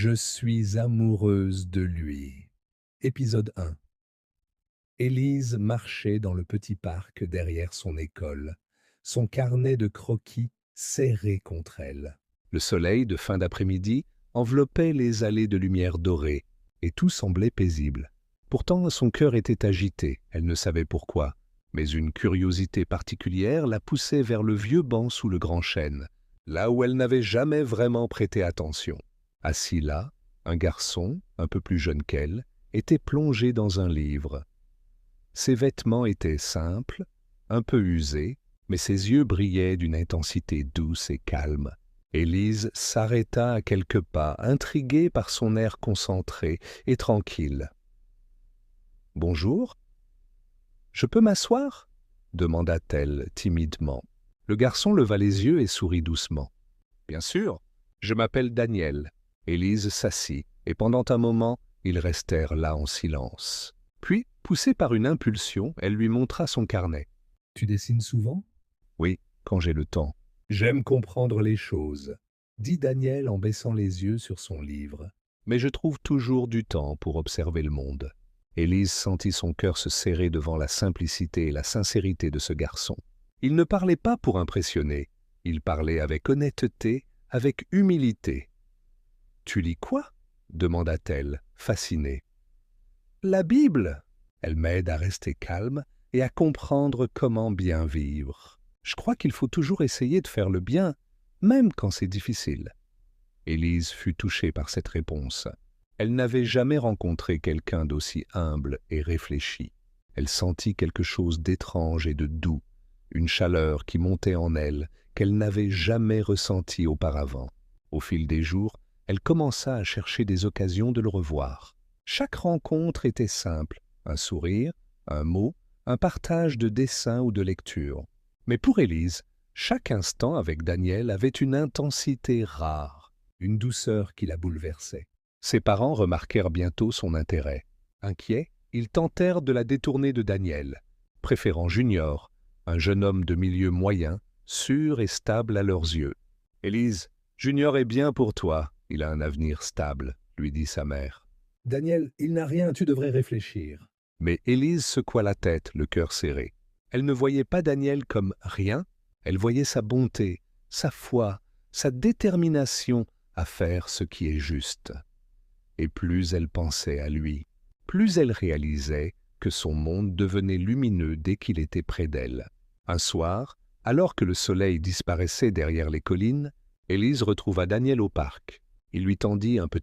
Je suis amoureuse de lui. Épisode 1. Élise marchait dans le petit parc derrière son école, son carnet de croquis serré contre elle. Le soleil de fin d'après-midi enveloppait les allées de lumière dorée, et tout semblait paisible. Pourtant, son cœur était agité, elle ne savait pourquoi, mais une curiosité particulière la poussait vers le vieux banc sous le grand chêne, là où elle n'avait jamais vraiment prêté attention. Assis là, un garçon, un peu plus jeune qu'elle, était plongé dans un livre. Ses vêtements étaient simples, un peu usés, mais ses yeux brillaient d'une intensité douce et calme. Élise s'arrêta à quelques pas, intriguée par son air concentré et tranquille. « Bonjour. Je peux m'asseoir » demanda-t-elle timidement. Le garçon leva les yeux et sourit doucement. « Bien sûr, je m'appelle Daniel. » Élise s'assit, et pendant un moment, ils restèrent là en silence. Puis, poussée par une impulsion, elle lui montra son carnet. « Tu dessines souvent ?»« Oui, quand j'ai le temps. »« J'aime comprendre les choses, » dit Daniel en baissant les yeux sur son livre. « Mais je trouve toujours du temps pour observer le monde. » Élise sentit son cœur se serrer devant la simplicité et la sincérité de ce garçon. Il ne parlait pas pour impressionner, il parlait avec honnêteté, avec humilité. « Tu lis quoi ?» demanda-t-elle, fascinée. « La Bible. Elle m'aide à rester calme et à comprendre comment bien vivre. Je crois qu'il faut toujours essayer de faire le bien, même quand c'est difficile. » Élise fut touchée par cette réponse. Elle n'avait jamais rencontré quelqu'un d'aussi humble et réfléchi. Elle sentit quelque chose d'étrange et de doux, une chaleur qui montait en elle qu'elle n'avait jamais ressentie auparavant. Au fil des jours, elle commença à chercher des occasions de le revoir. Chaque rencontre était simple, un sourire, un mot, un partage de dessin ou de lecture. Mais pour Élise, chaque instant avec Daniel avait une intensité rare, une douceur qui la bouleversait. Ses parents remarquèrent bientôt son intérêt. Inquiets, ils tentèrent de la détourner de Daniel, préférant Junior, un jeune homme de milieu moyen, sûr et stable à leurs yeux. « Élise, Junior est bien pour toi. Il a un avenir stable, » lui dit sa mère. « Daniel, il n'a rien, tu devrais réfléchir. » Mais Élise secoua la tête, le cœur serré. Elle ne voyait pas Daniel comme rien, elle voyait sa bonté, sa foi, sa détermination à faire ce qui est juste. Et plus elle pensait à lui, plus elle réalisait que son monde devenait lumineux dès qu'il était près d'elle. Un soir, alors que le soleil disparaissait derrière les collines, Élise retrouva Daniel au parc. Il lui tendit un petit